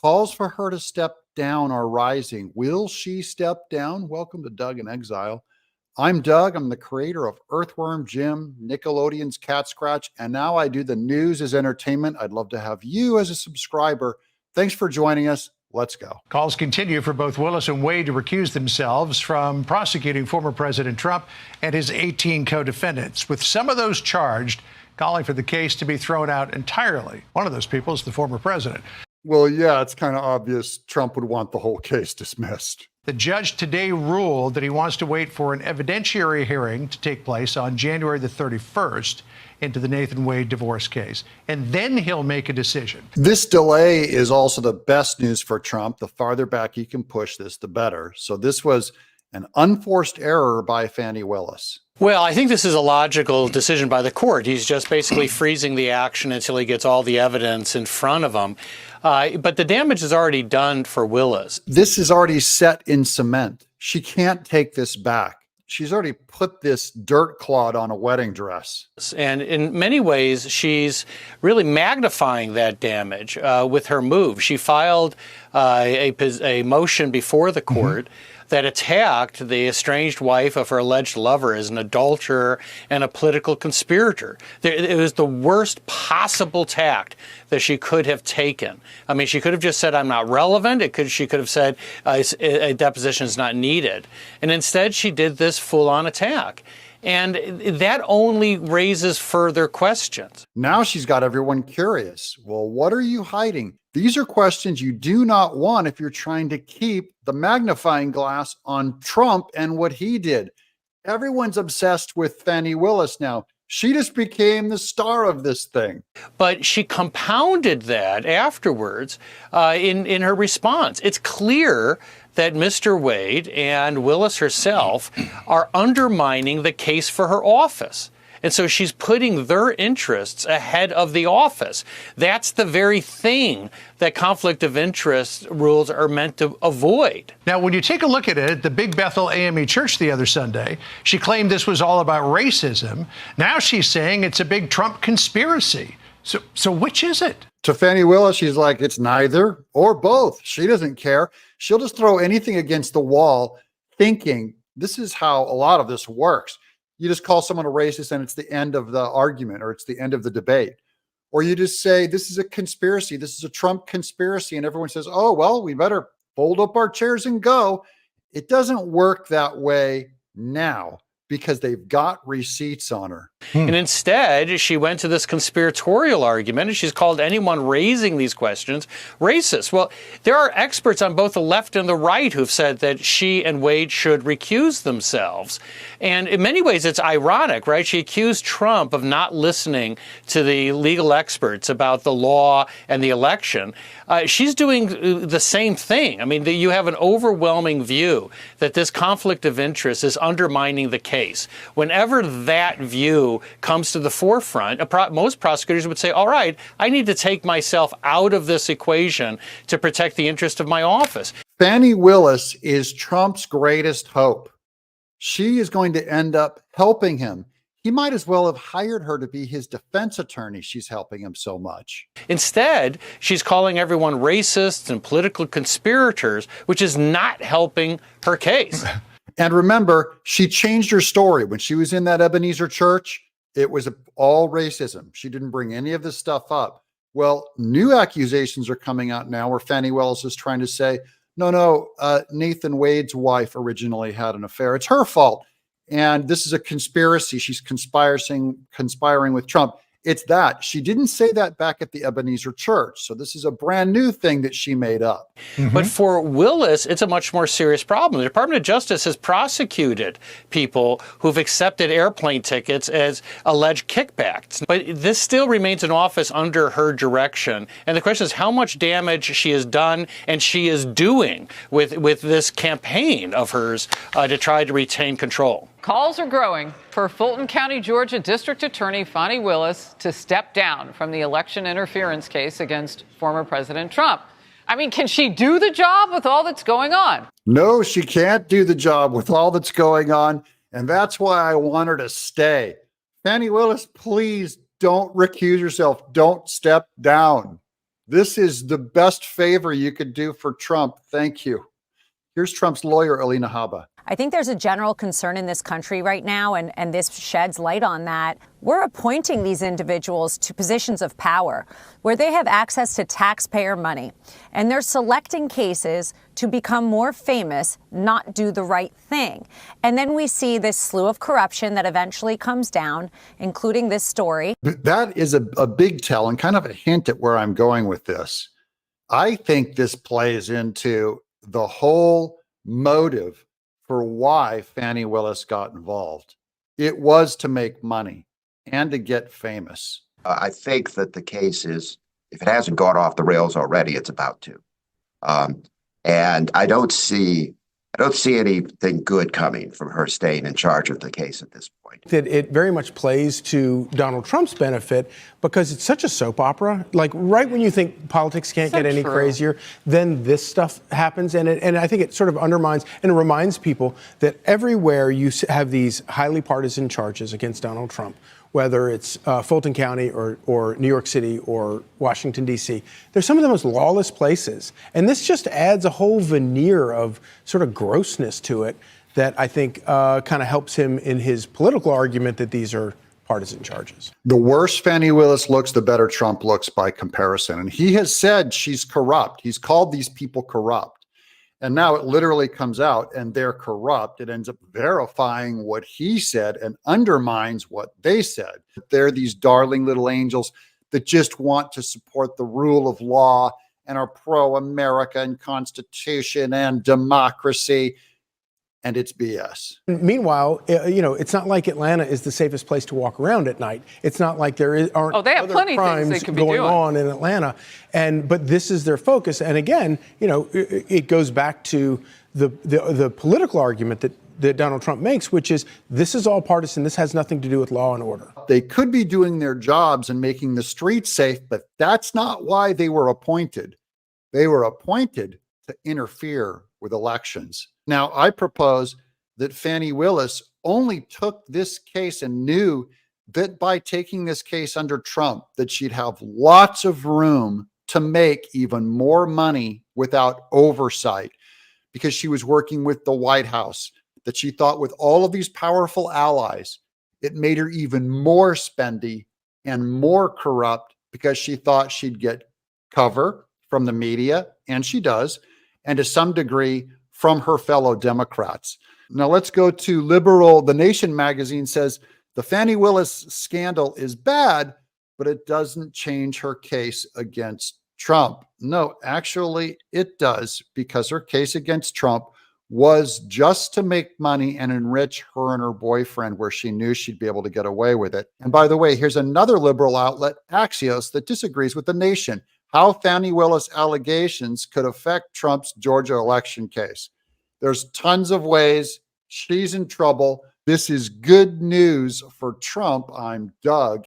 Calls for her to step down are rising. Will she step down? Welcome to Doug in Exile. I'm Doug. I'm the creator of Earthworm Jim, Nickelodeon's Cat Scratch, and now I do the news as entertainment. I'd love to have you as a subscriber. Thanks for joining us. Let's go. Calls continue for both Willis and Wade to recuse themselves from prosecuting former President Trump and his 18 co-defendants, with some of those charged calling for the case to be thrown out entirely. One of those people is the former president. Well, yeah, it's kind of obvious Trump would want the whole case dismissed. The judge today ruled that he wants to wait for an evidentiary hearing to take place on January the 31st into the Nathan Wade divorce case, and then he'll make a decision. This delay is also the best news for Trump. The farther back he can push this, the better. So this was an unforced error by Fani Willis. Well, I think this is a logical decision by the court. He's just basically freezing the action until he gets all the evidence in front of him. But the damage is already done for Willis. This is already set in cement. She can't take this back. She's already put this dirt clod on a wedding dress. And in many ways, she's really magnifying that damage with her move. She filed a motion before the court that attacked the estranged wife of her alleged lover as an adulterer and a political conspirator. It was the worst possible tact that she could have taken. I mean, she could have just said, I'm not relevant. She could have said, a deposition is not needed. And instead, she did this full-on attack. And that only raises further questions. Now she's got everyone curious. Well, what are you hiding? These are questions you do not want if you're trying to keep the magnifying glass on Trump and what he did. Everyone's obsessed with Fani Willis now. She just became the star of this thing. But she compounded that afterwards in her response. It's clear that Mr. Wade and Willis herself are undermining the case for her office. And so she's putting their interests ahead of the office. That's the very thing that conflict of interest rules are meant to avoid. Now, when you take a look at it, the Big Bethel AME Church the other Sunday, she claimed this was all about racism. Now she's saying it's a big Trump conspiracy. So which is it? To Fani Willis, she's like, it's neither or both. She doesn't care. She'll just throw anything against the wall, thinking this is how a lot of this works. You just call someone a racist and it's the end of the argument, or it's the end of the debate. Or you just say, this is a conspiracy. This is a Trump conspiracy. And everyone says, oh, well, we better fold up our chairs and go. It doesn't work that way now because they've got receipts on her. And instead, she went to this conspiratorial argument, and she's called anyone raising these questions racist. Well, there are experts on both the left and the right who've said that she and Wade should recuse themselves. And in many ways, it's ironic, right? She accused Trump of not listening to the legal experts about the law and the election. She's doing the same thing. I mean, you have an overwhelming view that this conflict of interest is undermining the case. Whenever that view comes to the forefront, most prosecutors would say, all right, I need to take myself out of this equation to protect the interest of my office. Fani Willis is Trump's greatest hope. She is going to end up helping him. He might as well have hired her to be his defense attorney. She's helping him so much. Instead, she's calling everyone racists and political conspirators, which is not helping her case. And remember, she changed her story. When she was in that Ebenezer church, it was all racism. She didn't bring any of this stuff up. Well, new accusations are coming out now where Fani Willis is trying to say, no, Nathan Wade's wife originally had an affair. It's her fault. And this is a conspiracy. She's conspiring with Trump. It's that. She didn't say that back at the Ebenezer church. So this is a brand new thing that she made up. But for Willis, it's a much more serious problem. The Department of Justice has prosecuted people who've accepted airplane tickets as alleged kickbacks. But this still remains an office under her direction. And the question is how much damage she has done and she is doing with this campaign of hers to try to retain control. Calls are growing for Fulton County, Georgia District Attorney Fani Willis to step down from the election interference case against former President Trump. I mean, can she do the job with all that's going on? No, she can't do the job with all that's going on. And that's why I want her to stay. Fani Willis, please don't recuse yourself. Don't step down. This is the best favor you could do for Trump. Thank you. Here's Trump's lawyer, Alina Habba. I think there's a general concern in this country right now, and this sheds light on that. We're appointing these individuals to positions of power where they have access to taxpayer money, and they're selecting cases to become more famous, not do the right thing. And then we see this slew of corruption that eventually comes down, including this story. That is a big tell and kind of a hint at where I'm going with this. I think this plays into the whole motive for why Fani Willis got involved. It was to make money and to get famous. I think that the case is, if it hasn't gone off the rails already, it's about to. And I don't see anything good coming from her staying in charge of the case at this point. That it very much plays to Donald Trump's benefit because it's such a soap opera. Like right when you think politics can't get any crazier, then this stuff happens. And I think it sort of undermines and reminds people that everywhere you have these highly partisan charges against Donald Trump, whether it's Fulton County or New York City or Washington, D.C., they're some of the most lawless places. And this just adds a whole veneer of sort of grossness to it that I think kind of helps him in his political argument that these are partisan charges. The worse Fani Willis looks, the better Trump looks by comparison. And he has said she's corrupt. He's called these people corrupt. And now it literally comes out and they're corrupt. It ends up verifying what he said and undermines what they said. They're these darling little angels that just want to support the rule of law and are pro-America and Constitution and democracy. And it's BS. Meanwhile, it's not like Atlanta is the safest place to walk around at night. It's not like aren't they have other plenty of things crimes they could be going doing on in Atlanta. But this is their focus. And again, it goes back to the political argument that Donald Trump makes, which is this is all partisan. This has nothing to do with law and order. They could be doing their jobs and making the streets safe, but that's not why they were appointed. They were appointed to interfere with elections. Now, I propose that Fani Willis only took this case and knew that by taking this case under Trump, that she'd have lots of room to make even more money without oversight, because she was working with the White House, that she thought with all of these powerful allies, it made her even more spendy and more corrupt because she thought she'd get cover from the media, and she does, and to some degree from her fellow Democrats. Now let's go to Liberal. The Nation magazine says the Fani Willis scandal is bad, but it doesn't change her case against Trump. No, actually it does, because her case against Trump was just to make money and enrich her and her boyfriend, where she knew she'd be able to get away with it. And by the way, here's another liberal outlet, Axios, that disagrees with the Nation. How Fani Willis allegations could affect Trump's Georgia election case. There's tons of ways. She's in trouble. This is good news for Trump. I'm Doug.